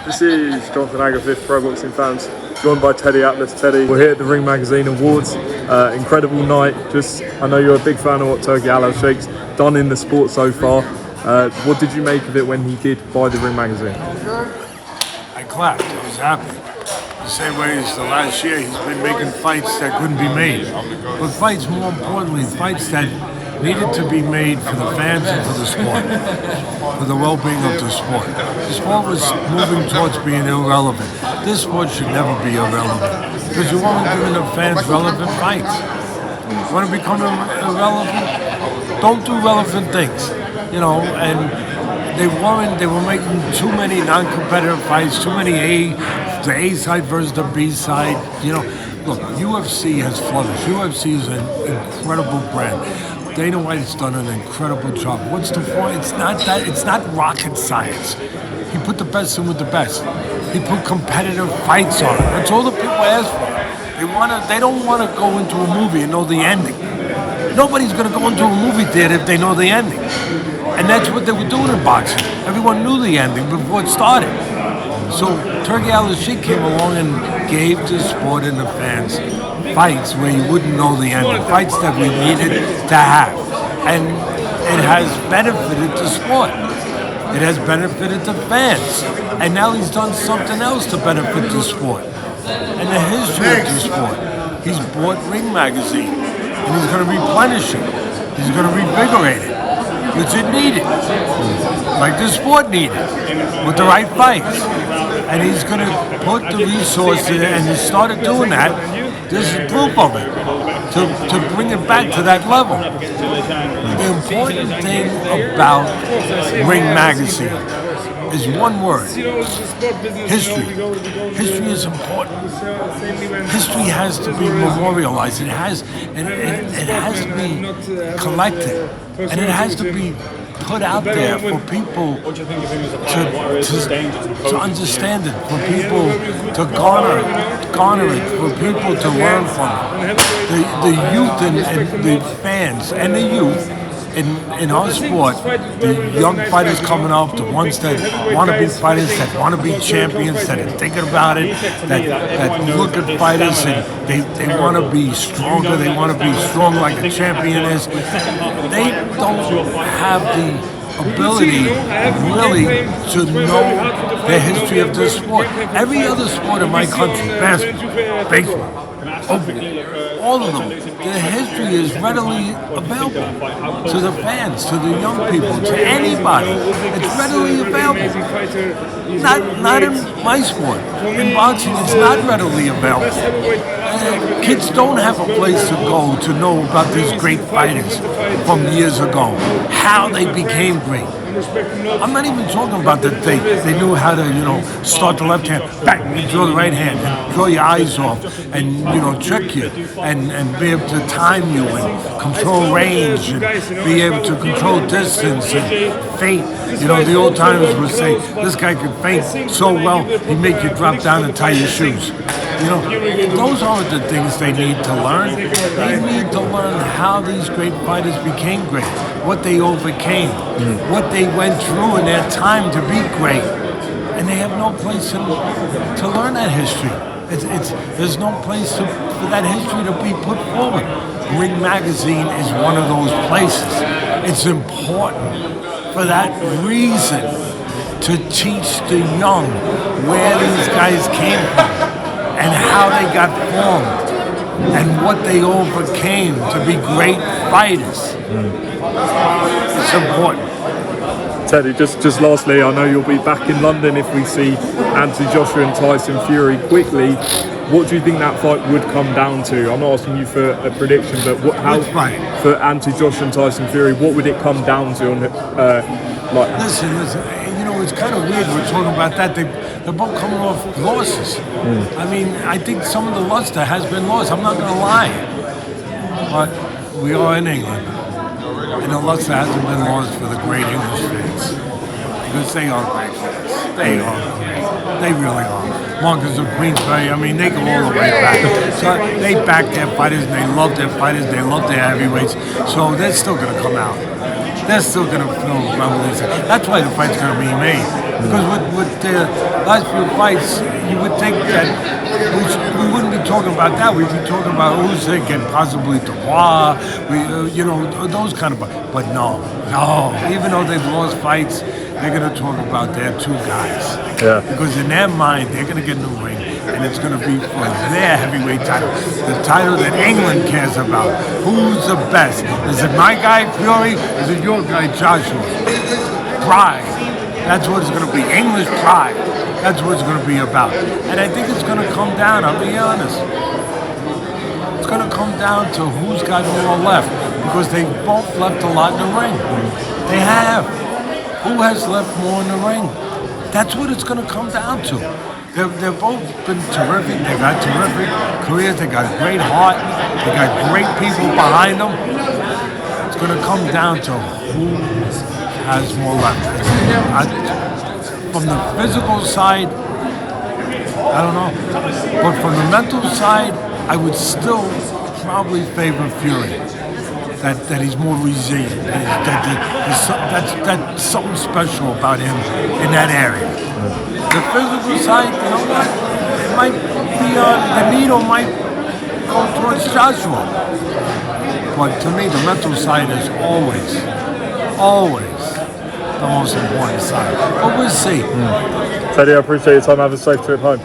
This is Jonathan Agger, 5th Pro Boxing Fans, joined by Teddy Atlas. Teddy, we're here at the Ring Magazine Awards. Incredible night. I know you're a big fan of what Turki Alalshikh's done in the sport so far. What did you make of it when he did buy the Ring Magazine? I clapped. I was happy. The same way as the last year, he's been making fights that couldn't be made. But fights, more importantly, fights that needed to be made for the fans and for the sport, for the well-being of the sport. The sport was moving towards being irrelevant. This sport should never be irrelevant because you want to give the fans relevant fights. You want to become irrelevant? Don't do relevant things, you know. And they were making too many non-competitive fights, too many the A side versus the B side. You know, look, UFC has flourished. UFC is an incredible brand. Dana White's done an incredible job. What's the point? It's not rocket science. He put the best in with the best. He put competitive fights on it. That's all the people ask for. They don't want to go into a movie and know the ending. Nobody's going to go into a movie theater if they know the ending. And that's what they were doing in boxing. Everyone knew the ending before it started. So Turki Alalshikh came along and gave the sport and the fans fights where you wouldn't know the ending, fights that we needed to have. And it has benefited the sport. It has benefited the fans. And now he's done something else to benefit the sport. And the history of the sport. He's bought Ring Magazine. And he's going to replenish it. He's going to revigorate it, which it needed. Like the sport needed, with the right fights. And he's going to put the resources in, and he started doing that. This is proof of it, to bring it back to that level. The important thing about Ring Magazine is one word: history. History is important. History has to be memorialized. It has to be collected, and it has to be put out there for people to understand it, for people to garner it, for people to learn from it. The youth and the fans and the youth in our sport, the young fighters coming up, the ones that want to be fighters, that want to be champions, that are thinking about it, that look at fighters and they want to be stronger, they want to be strong like a champion is. They don't have the ability really to know the history of this sport. Every other sport in my country, basketball, baseball, all of them, the history is readily available to the fans, to the young people, to anybody. It's readily available. Not in my sport. In boxing, it's not readily available. Kids don't have a place to go to know about these great fighters from years ago, how they became great. I'm not even talking about that they knew how to, start the left hand, back, and draw the right hand, and draw your eyes off, and, trick you, and be able to time you, and control range, and be able to control distance, and feint. The old timers would say, this guy can feint so well, he'd make you drop down and tie your shoes. Those aren't the things they need to learn. They need to learn how these great fighters became great, what they overcame, what they went through in their time to be great. And they have no place to learn that history. There's no place for that history to be put forward. Ring Magazine is one of those places. It's important for that reason to teach the young where these guys came from, and how they got formed, and what they overcame to be great fighters. It's important. Teddy, just lastly, I know you'll be back in London if we see Anthony Joshua and Tyson Fury quickly. What do you think that fight would come down to? I'm not asking you for a prediction, but for Anthony Joshua and Tyson Fury, what would it come down to? Listen, it's kind of weird we're talking about that. They're both coming off losses. I mean, I think some of the luster has been lost. I'm not going to lie. But we are in England. And the luster hasn't been lost for the great English fans. Because they are great fans. They are great. They really are. Marcus of Queensberry, they go all the way back. So they back their fighters, and they love their fighters, they love their heavyweights. So they're still going to come out. They're still going to feel revolution. That's why the fight's going to be made. Because with the last few fights, you would think that we wouldn't be talking about that. We'd be talking about Usyk and possibly Dubois, those kind of. But no. Even though they've lost fights, they're going to talk about their two guys. Yeah. Because in their mind, they're going to get in the ring, and it's going to be for their heavyweight title, the title that England cares about. Who's the best? Is it my guy Fury? Is it your guy Joshua? Pride. That's what it's going to be. English pride. That's what it's going to be about. And I think it's going to come down, I'll be honest. It's going to come down to who's got more left. Because they both left a lot in the ring. They have. Who has left more in the ring? That's what it's going to come down to. They've both been terrific. They've had terrific careers. They got a great heart. They got great people behind them. It's going to come down to who has more left. From the physical side, I don't know. But from the mental side, I would still probably favor Fury. That he's more resilient. That's something special about him in that area. The physical side, you know what? It might be the needle might go towards Joshua. But to me, the mental side is always the most important side. But we'll see. Teddy, I appreciate your time. Have a safe trip home.